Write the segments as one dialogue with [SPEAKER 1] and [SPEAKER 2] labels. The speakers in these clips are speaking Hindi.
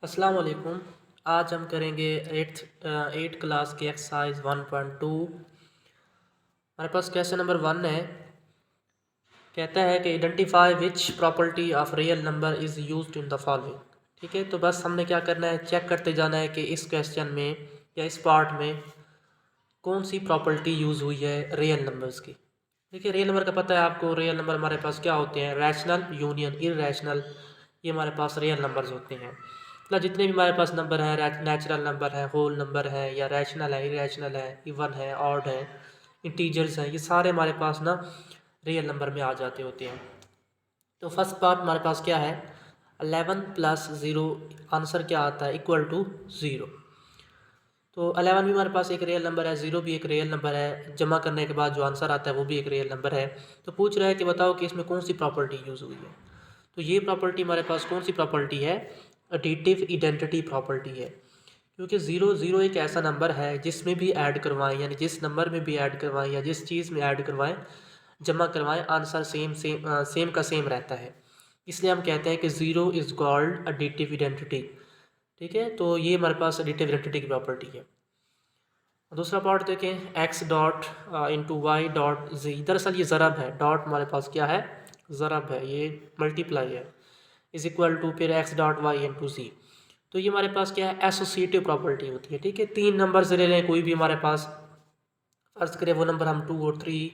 [SPEAKER 1] अस्सलाम वालेकुम। आज हम करेंगे एट क्लास की एक्सरसाइज 1.2। हमारे पास क्वेश्चन नंबर 1 है। कहता है कि identify which property of real number is used in the following. ठीक है, तो बस हमने क्या करना है, चेक करते जाना है कि इस क्वेश्चन में या इस पार्ट में कौन सी प्रॉपर्टी यूज़ हुई है रियल नंबर्स की। देखिए, रियल नंबर का पता है आपको। रियल नंबर हमारे पास क्या होते हैं? Rational, union, irrational. ये हमारे पास रियल नंबर्स होते हैं। मतलब जितने भी हमारे पास नंबर हैं, नेचुरल नंबर है, होल नंबर है, या रैशनल है, इरेशनल है, इवन है, ऑड है, इंटीजर्स हैं, ये सारे हमारे पास ना रियल नंबर में आ जाते होते हैं। तो फर्स्ट पार्ट हमारे पास क्या है? 11 प्लस ज़ीरो, आंसर क्या आता है? Equal to zero. तो 11 भी हमारे पास एक रियल नंबर है, ज़ीरो भी एक रियल नंबर है, जमा करने के बाद जो आंसर आता है वो भी एक रियल नंबर है। तो पूछ रहा है कि बताओ कि इसमें कौन सी प्रॉपर्टी यूज़ हुई है। तो ये प्रॉपर्टी हमारे पास कौन सी प्रॉपर्टी है? एडिटिव आइडेंटिटी प्रॉपर्टी है। क्योंकि ज़ीरो ज़ीरो एक ऐसा नंबर है जिसमें भी ऐड करवाएं, यानी जिस नंबर में भी ऐड करवाएं या जिस चीज़ में ऐड करवाएं, जमा करवाएं, आंसर सेम का सेम रहता है। इसलिए हम कहते हैं कि zero is called additive identity. ठीक है, तो ये हमारे पास एडिटिव आइडेंटिटी की प्रॉपर्टी है। दूसरा पार्ट देखें, X dot into Y dot G. दरअसल ये ज़रब है, डॉट हमारे पास क्या है? ज़रब है, ये मल्टीप्लाई है। इज इक्वल टू फिर एक्स डॉट वाई इंटू जी। तो ये हमारे पास क्या है? एसोसिएटिव प्रॉपर्टी होती है। ठीक है, तीन नंबर से ले लें कोई भी हमारे पास, फर्ज करें वो नंबर हम 2 और 3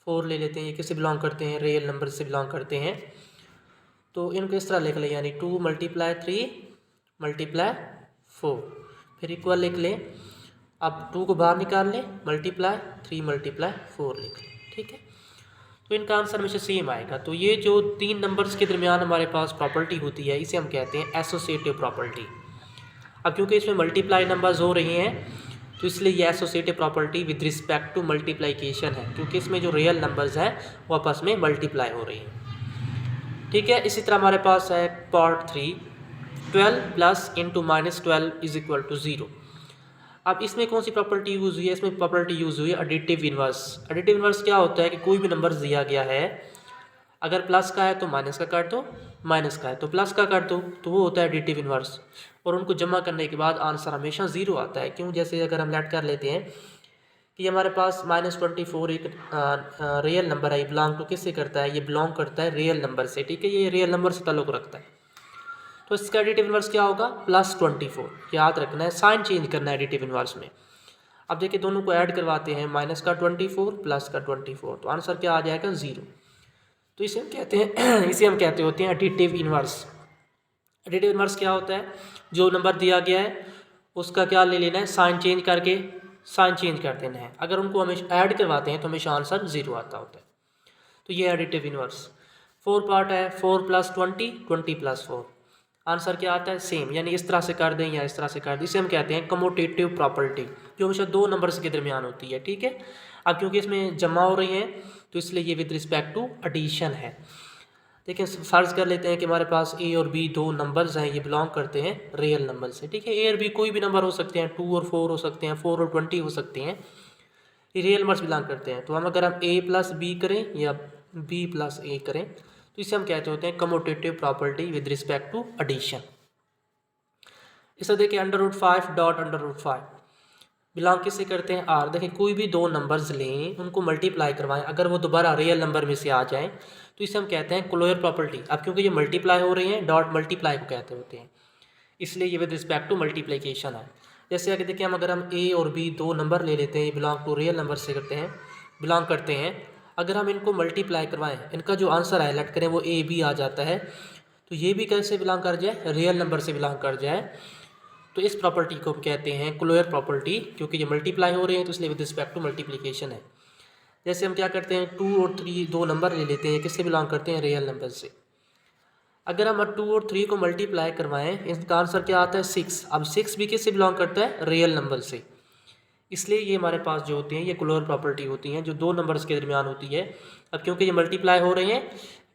[SPEAKER 1] 4 ले लेते हैं। ये किससे बिलोंग करते हैं? रियल नंबर से बिलोंग करते हैं। तो इनको इस तरह लिख लें, यानी 2 मल्टीप्लाई 3 मल्टीप्लाई 4, फिर इक्वल लिख लें। अब 2 को बाहर निकाल लें, मल्टीप्लाई 3 मल्टीप्लाई 4 लिख लें। ठीक है, तो इनका आंसर हमेशा सेम आएगा। तो ये जो तीन नंबर्स के दरमियान हमारे पास प्रॉपर्टी होती है, इसे हम कहते हैं एसोसिएटिव प्रॉपर्टी। अब क्योंकि इसमें मल्टीप्लाई नंबर्स हो रही हैं, तो इसलिए ये associative property with respect to multiplication है, क्योंकि इसमें जो रियल नंबर्स हैं वो आपस में मल्टीप्लाई हो रही हैं। ठीक है, इसी तरह हमारे पास है part 3, 12 plus into minus 12 is equal to zero. अब इसमें कौन सी प्रॉपर्टी यूज़ हुई है? इसमें प्रॉपर्टी यूज़ हुई है एडिटिव इनवर्स। एडिटिव इनवर्स क्या होता है कि कोई भी नंबर दिया गया है, अगर प्लस का है तो माइनस का काट दो, माइनस का है तो प्लस का काट दो, तो वो होता है एडिटिव इनवर्स। और उनको जमा करने के बाद आंसर हमेशा ज़ीरो आता है। क्यों? जैसे अगर हम लेट कर लेते हैं कि हमारे पास -24 एक रियल नंबर है, ये बिलोंग टू किससे करता है? ये बिलोंग करता है रियल नंबर से। ठीक है, ये रियल नंबर से ताल्लुक़ रखता है। तो इसका एडिटिव इनवर्स क्या होगा? +24। याद रखना है, साइन चेंज करना है एडिटिव इनवर्स में। अब देखिए, दोनों को ऐड करवाते हैं, माइनस का 24 प्लस का 24, तो आंसर क्या आ जाएगा? ज़ीरो। तो इसे हम कहते हैं इसे हम कहते होते हैं एडिटिव इनवर्स। एडिटिव इनवर्स क्या होता है? जो नंबर दिया गया है उसका क्या ले लेना है? साइन चेंज करके साइन चेंज कर देना है। अगर उनको हमेशा ऐड करवाते हैं तो हमेशा आंसर ज़ीरो आता होता है। तो ये एडिटिव इनवर्स। 4 पार्ट है, 4 + 20 20 + 4, आंसर क्या आता है? सेम। यानी इस तरह से कर दें या इस तरह से कर दें, इसे हम कहते हैं कम्यूटेटिव प्रॉपर्टी, जो हमेशा दो नंबर्स के दरमियान होती है। ठीक है, अब क्योंकि इसमें जमा हो रही हैं तो इसलिए ये विद रिस्पेक्ट टू एडिशन है। देखिए, फ़र्ज़ कर लेते हैं कि हमारे पास ए और बी दो नंबर्स हैं, ये बिलोंग करते हैं रियल नंबर से। ठीक है, ए और बी कोई भी नंबर हो सकते हैं, 2 और 4 हो सकते हैं, 4 और 20 हो सकते हैं, ये रियल नंबर्स बिलोंग करते हैं। तो हम अगर हम ए प्लस बी करें या बी प्लस ए करें, तो इसे हम कहते होते हैं commutative property with respect to addition. इसे देखिए, √5 डॉट √5 बिलोंग किससे करते हैं? आर। देखिए, कोई भी दो नंबर्स लें, उनको मल्टीप्लाई करवाएं, अगर वो दोबारा रियल नंबर में से आ जाएं, तो इसे हम कहते हैं क्लोजर प्रॉपर्टी। अब क्योंकि ये मल्टीप्लाई हो रही हैं, डॉट मल्टीप्लाई को कहते होते हैं, इसलिए ये विद रिस्पेक्ट टू मल्टीप्लिकेशन है। जैसे अगर देखिए, हम अगर हम ए और बी दो नंबर ले लेते हैं, ये बिलोंग टू रियल नंबर से करते हैं, बिलोंग करते हैं, अगर हम इनको मल्टीप्लाई करवाएं, इनका जो आंसर है लेट करें वो ए बी आ जाता है, तो ये भी कैसे बिलोंग कर जाए? रियल नंबर से बिलोंग कर जाए। तो इस प्रॉपर्टी को हम कहते हैं क्लोजर प्रॉपर्टी, क्योंकि ये मल्टीप्लाई हो रहे हैं तो इसलिए विद रिस्पेक्ट टू मल्टीप्लिकेशन है। जैसे हम क्या करते हैं, 2 और 3 दो नंबर ले लेते हैं, किससे बिलोंग करते हैं? रियल नंबर से। अगर हम 2 और 3 को मल्टीप्लाई करवाएं, इसका आंसर क्या आता है? 6। अब 6 भी किससे बिलोंग करता है? रियल नंबर से। इसलिए ये हमारे पास जो होती हैं ये क्लोजर प्रॉपर्टी होती हैं, जो दो नंबर्स के दरमियान होती है। अब क्योंकि ये मल्टीप्लाई हो रहे हैं,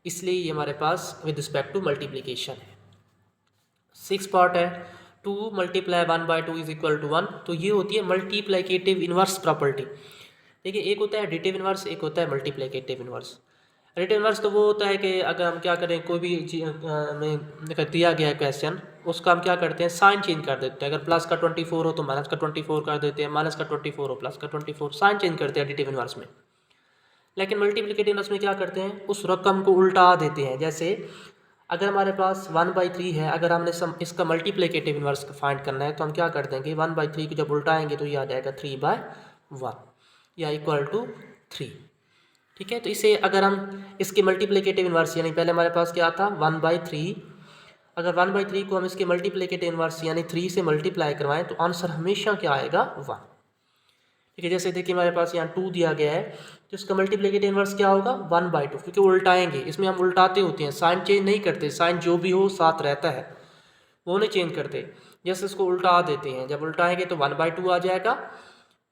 [SPEAKER 1] इसलिए ये हमारे पास विद रिस्पेक्ट टू मल्टीप्लिकेशन है। 6 पार्ट है, 2 × 1/2 इज इक्वल टू 1, तो ये होती है मल्टीप्लिकेटिव इनवर्स प्रॉपर्टी। देखिए, एक होता है एडिटिव इनवर्स, एक होता है मल्टीप्लिकेटिव इनवर्स। एडिटिव इनवर्स तो वो होता है कि अगर हम क्या करें, कोई भी हमें दिया गया है क्वेश्चन, उसका हम क्या करते हैं, साइन चेंज कर देते हैं। अगर प्लस का 24 हो तो माइनस का 24 कर देते हैं, माइनस का 24 हो प्लस का 24, साइन चेंज करते हैं एडिटिव इनवर्स में। लेकिन मल्टीप्लिकेटिव इनवर्स में क्या करते हैं, उस रकम को उल्टा देते हैं। जैसे अगर हमारे पास 1/3 है, अगर हमने इसका मल्टीप्लिकेटिव इनवर्स फाइंड करना है तो हम क्या कर देंगे, 1/3 को जब उल्टाएंगे तो ये आ जाएगा 3/1 या इक्वल टू 3। ठीक है, तो इसे अगर हम इसके मल्टीप्लिकेटिव इनवर्स यानी पहले हमारे पास क्या था 1/3, अगर 1/3 को हम इसके मल्टीप्लिकेटिव इनवर्स यानी 3 से मल्टीप्लाई करवाएं तो आंसर हमेशा क्या आएगा 1। ठीक है, जैसे देखिए हमारे पास यहाँ 2 दिया गया है तो इसका मल्टीप्लिकेटिव इनवर्स क्या होगा 1/2, क्योंकि उल्टाएंगे, इसमें हम उल्टाते होते हैं, साइन चेंज नहीं करते, साइन जो भी हो साथ रहता है, वो नहीं चेंज करते। जैसे इसको उल्टा देते हैं, जब उल्टाएंगे तो 1/2 आ जाएगा,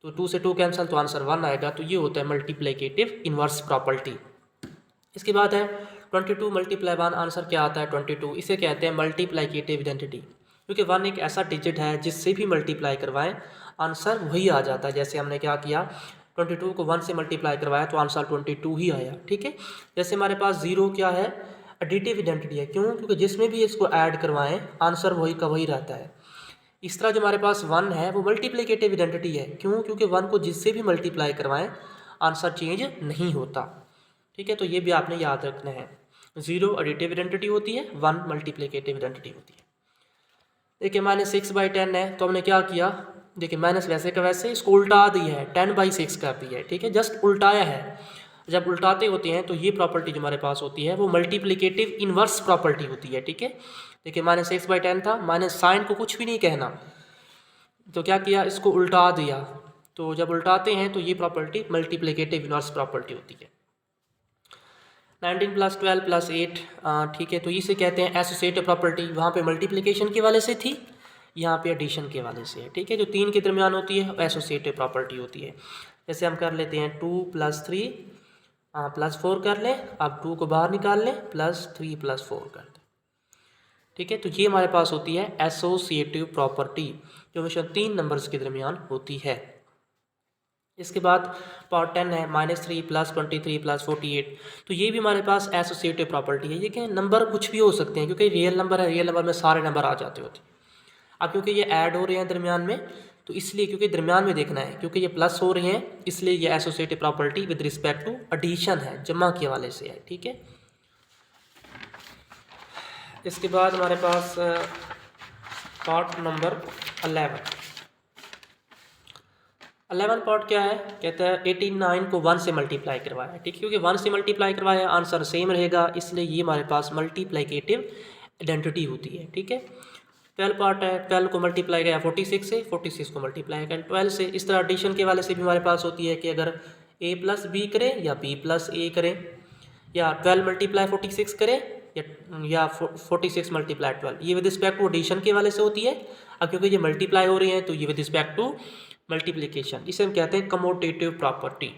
[SPEAKER 1] तो 2 से 2 कैंसिल तो आंसर 1 आएगा। तो ये होता है मल्टीप्लिकेटिव इनवर्स प्रॉपर्टी। इसके बाद है 22 × 1 आंसर क्या आता है 22। इसे कहते हैं मल्टीप्लिकेटिव आइडेंटिटी, क्योंकि 1 एक ऐसा डिजिट है जिससे भी मल्टीप्लाई करवाएं आंसर वही आ जाता है। जैसे हमने क्या किया 22 को 1 से मल्टीप्लाई करवाया तो आंसर 22 ही आया। ठीक है, जैसे हमारे पास 0 क्या है, एडिटिव आइडेंटिटी है। क्यों, क्योंकि जिसमें भी इसको ऐड करवाएं आंसर वही का वही रहता है। इस तरह जो हमारे पास 1 है वो मल्टीप्लिकेटिव आइडेंटिटी है। क्यों, क्योंकि 1 को जिससे भी मल्टीप्लाई करवाएं आंसर चेंज नहीं होता। ठीक है, तो ये भी आपने याद रखना है। 0 एडिटिव आइडेंटिटी होती है, 1 मल्टीप्लिकेटिव आइडेंटिटी होती है। देखिए -6/10 है तो हमने क्या किया, देखिए माइनस वैसे का वैसे इसको उल्टा दिया है, 10/6 कर दिया है। ठीक है, जस्ट उल्टाया है। जब उल्टाते होते हैं तो ये प्रॉपर्टी जो हमारे पास होती है वो मल्टीप्लिकेटिव इनवर्स प्रॉपर्टी होती है। ठीक है, देखिए -6/10 था, माइनस साइन को कुछ भी नहीं कहना, तो क्या किया इसको उल्टा दिया, तो जब उल्टाते हैं तो ये प्रॉपर्टी मल्टीप्लिकेटिव इनवर्स प्रॉपर्टी होती है। 19 + 12 + 8, ठीक है, तो इसे कहते हैं एसोसिएटिव प्रॉपर्टी। वहाँ पे मल्टीप्लिकेशन के वाले से थी, यहाँ पे एडिशन के वाले से है। ठीक है, जो 3 के दरमियान होती है एसोसिएटिव प्रॉपर्टी होती है। जैसे हम कर लेते हैं 2 + 3 +4 कर लें, अब 2 को बाहर निकाल लें, +3 + 4 कर दें। ठीक है, तो ये हमारे पास होती है एसोसिएटिव प्रॉपर्टी, जो हमेशा 3 नंबर्स के दरमियान होती है। इसके बाद पार्ट 10 है -3 + 23 + 48, तो ये भी हमारे पास एसोसिएटिव प्रॉपर्टी है। ये क्या नंबर कुछ भी हो सकते हैं, क्योंकि रियल नंबर है, रियल नंबर में सारे नंबर आ जाते होते हैं। अब क्योंकि ये ऐड हो रहे हैं दरमियान में, तो इसलिए क्योंकि दरमियान में देखना है, क्योंकि ये प्लस हो रहे हैं इसलिए ये associative property with respect to addition है, जमा के वाले से है। ठीक है, इसके बाद हमारे पास पार्ट नंबर 11 पार्ट क्या है, कहता है 89 को 1 से मल्टीप्लाई करवाया। ठीक है, क्योंकि 1 से मल्टीप्लाई करवाया आंसर सेम रहेगा, इसलिए ये हमारे पास मल्टीप्लिकेटिव आइडेंटिटी होती है। ठीक है, 12 पार्ट है, 12 को मल्टीप्लाई किया 46 से, 46 को मल्टीप्लाई किया 12 से। इस तरह एडिशन के वाले से भी हमारे पास होती है कि अगर a + b करें या b + a करें, या 12 × 46 करें या 46 × 12, ये विद रिस्पेक्ट टू एडिशन के वाले से होती है। अब क्योंकि ये मल्टीप्लाई हो रही हैं तो ये विद रिस्पेक्ट टू मल्टीप्लिकेशन, इसे हम कहते हैं कमोटेटिव प्रॉपर्टी।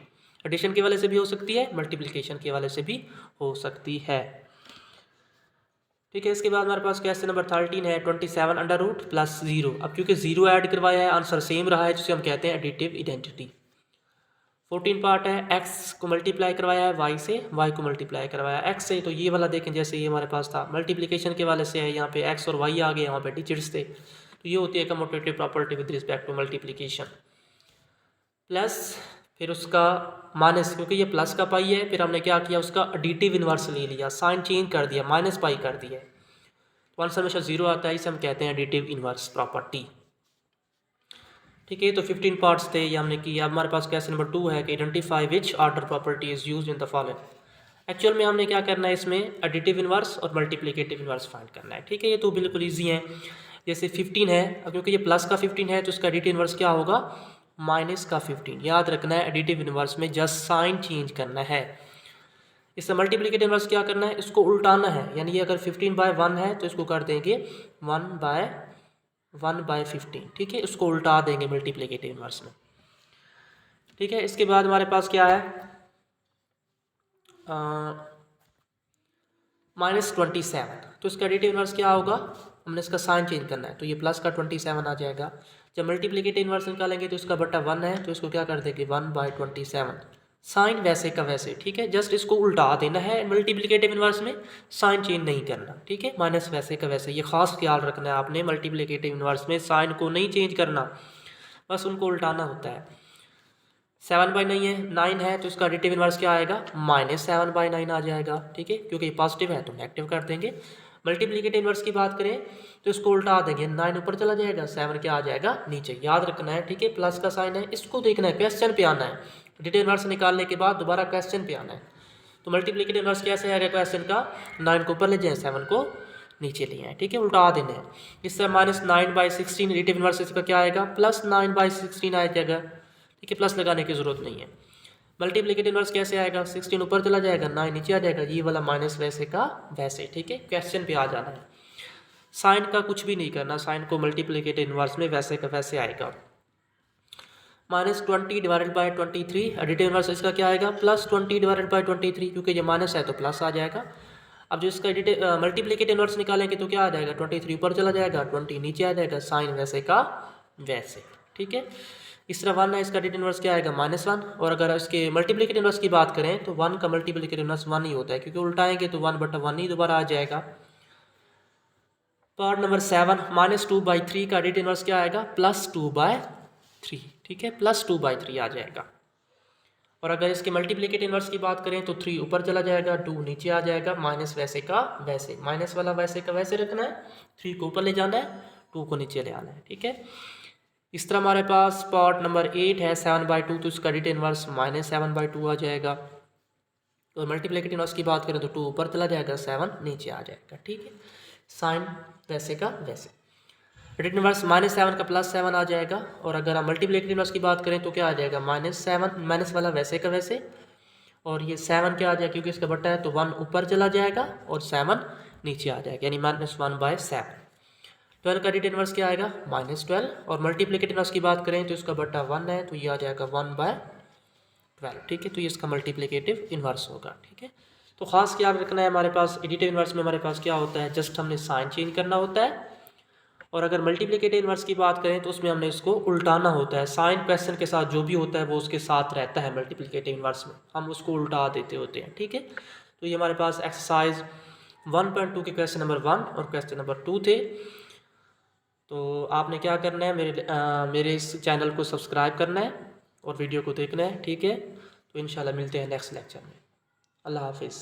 [SPEAKER 1] एडिशन के वाले से भी हो सकती है, मल्टीप्लिकेशन के वाले से भी हो सकती है। ठीक है, इसके बाद हमारे पास क्वेश्चन नंबर 13 है 27 + 0। अब क्योंकि 0 ऐड करवाया है आंसर सेम रहा है, जिसे हम कहते हैं एडिटिव आइडेंटिटी। 14 पार्ट है, x को मल्टीप्लाई करवाया है y से, y को मल्टीप्लाई करवाया है x से, तो ये वाला देखें जैसे ये हमारे पास था मल्टीप्लिकेशन के वाले से है, यहाँ पे x और y आ गए, यहाँ पे डिजिट्स थे, तो ये होती है commutative property with respect to multiplication. Plus फिर उसका माइनस, क्योंकि ये प्लस का पाई है, फिर हमने क्या किया उसका एडिटिव इनवर्स ले लिया, साइन चेंज कर दिया, -पाई कर दिया, तो आंसर हमेशा 0 आता है, इसे हम कहते हैं एडिटिव इनवर्स प्रॉपर्टी। ठीक है, तो 15 पार्ट्स थे ये हमने किया। अब हमारे पास क्वेश्चन नंबर 2 है कि identify which order property is used in the following. Actual में हमने क्या करना है, इसमें एडिटिव इनवर्स और मल्टीप्लिकेटिव इनवर्स फाइंड करना है। ठीक है, ये तो बिल्कुल ईजी है। जैसे 15 है, अब क्योंकि ये प्लस का 15 है तो इसका एडिटिव इनवर्स क्या होगा -15। याद रखना है एडिटिव इनवर्स में जस्ट साइन चेंज करना है। इससे मल्टीप्लिकेटिव इनवर्स क्या करना है, इसको उल्टाना है, यानी ये अगर 15/1 है तो इसको कर देंगे 1/15। ठीक है, उसको उल्टा देंगे मल्टीप्लिकेटिव इनवर्स में। ठीक है, इसके बाद हमारे पास क्या है -27, तो इसका एडिटिव इनवर्स क्या होगा, हमने इसका साइन चेंज करना है, तो ये प्लस का 27 आ जाएगा। जब मल्टीप्लिकेटिव इनवर्स निकालेंगे तो इसका बटा 1 है, तो इसको क्या कर देंगे 1/27, साइन वैसे का वैसे, ठीक है, जस्ट इसको उल्टा देना है मल्टीप्लिकेटिव इन्वर्स में, साइन चेंज नहीं करना, ठीक है, माइनस वैसे का वैसे, ये खास ख्याल रखना है आपने, मल्टीप्लिकेटिव इन्वर्स में साइन को नहीं चेंज करना, बस उनको उल्टाना होता है। 7/9 है तो इसका एडिटिव इन्वर्स क्या आएगा, -7/9 आ जाएगा, ठीक है, क्योंकि पॉजिटिव है तो नेगेटिव कर देंगे। मल्टीप्लिकेटिव इन्वर्स की बात करें तो इसको उल्टा देंगे, 9 ऊपर चला जाएगा, 7 क्या आ जाएगा नीचे, याद रखना है, ठीक है, प्लस का साइन है, इसको देखना है, क्वेश्चन पे आना है, एडिटिव इन्वर्स निकालने के बाद दोबारा क्वेश्चन पे आना है। तो मल्टीप्लिकेटिव इन्वर्स कैसे आएगा क्वेश्चन का, 9 को ऊपर ले जाए, 7 को नीचे लिए हैं, ठीक है, उल्टा देने हैं। इस तरह -9/16 एडिटिव इन्वर्स इसका क्या आएगा, +9/16 आ जाएगा, ठीक है, प्लस लगाने की जरूरत नहीं है। मल्टीप्लिकेटिव इन्वर्स कैसे आएगा, 16 ऊपर चला जाएगा, 9 नीचे आ जाएगा, ये वाला माइनस वैसे का वैसे, ठीक है, क्वेश्चन पे आ जाना है। साइन का कुछ भी नहीं करना, साइन को मल्टीप्लिकेटिव इन्वर्स में वैसे का वैसे आएगा। -20/23 एडिटिव इन्वर्स इसका क्या आएगा, +20/23, क्योंकि ये माइनस है तो प्लस आ जाएगा। अब जो इसका मल्टीप्लिकेटिव इन्वर्स निकालेंगे तो क्या आ जाएगा, 23 ऊपर चला जाएगा, 20 नीचे आ जाएगा, साइन वैसे का वैसे, ठीक है। इस तरह 1 है, इसका एडिटिव इन्वर्स क्या आएगा, -1, और अगर इसके मल्टीप्लिकेटिव इन्वर्स की बात करें तो 1 का मल्टीप्लिकेटिव इन्वर्स 1 ही होता है, क्योंकि उल्टाएंगे तो 1/1 ही दोबारा आ जाएगा। पार्ट नंबर 7, -2/3 का एडिटिव इन्वर्स क्या आएगा, +2/3, ठीक है, +2/3 आ जाएगा। और अगर इसके मल्टीप्लिकेटिव इन्वर्स की बात करें तो 3 ऊपर चला जाएगा, 2 नीचे आ जाएगा, माइनस वैसे का वैसे, माइनस वाला वैसे का वैसे रखना है, 3 को ऊपर ले जाना है, 2 को नीचे ले आना है, ठीक है। इस तरह हमारे पास पार्ट नंबर 8 है 7/2, तो इसका एडिटिव इन्वर्स -7/2 आ जाएगा। और मल्टीप्लिकेटिव इन्वर्स की बात करें तो 2 ऊपर चला जाएगा, 7 नीचे आ जाएगा, ठीक है, साइन वैसे का वैसे। एडिटिव इन्वर्स -7 का +7 आ जाएगा। और अगर हम मल्टीप्लिकेटिव इन्वर्स की बात करें तो क्या आ जाएगा, -7 माइनस वाला वैसे का वैसे, और ये 7 क्या आ जाएगा, क्योंकि इसका बट्टा है तो 1 ऊपर चला जाएगा और 7 नीचे आ जाएगा, यानी -1/7। 12 का एडिटिव इन्वर्स क्या आएगा, -12, और मल्टीप्लिकेटिव इन्वर्स की बात करें तो इसका बट्टा 1 है तो ये आ जाएगा 1/12, ठीक है, तो ये इसका मल्टीप्लिकेटिव इन्वर्स होगा, ठीक है। तो खास ख्याल रखना है, हमारे पास एडिटिव इन्वर्स में हमारे पास क्या होता है, जस्ट हमने साइन चेंज करना होता है। और अगर मल्टीप्लिकेटिव इन्वर्स की बात करें तो उसमें हमने इसको उल्टाना होता है, साइन क्वेश्चन के साथ जो भी होता है वो उसके साथ रहता है, मल्टीप्लिकेटिव इन्वर्स में हम उसको उल्टा देते होते हैं, ठीक है। तो ये हमारे पास एक्सरसाइज 1.2 के क्वेश्चन नंबर 1 और क्वेश्चन नंबर 2 थे। तो आपने क्या करना है, मेरे इस चैनल को सब्सक्राइब करना है और वीडियो को देखना है, ठीक है। तो इंशाल्लाह मिलते हैं नेक्स्ट लेक्चर में। अल्लाह हाफिज़।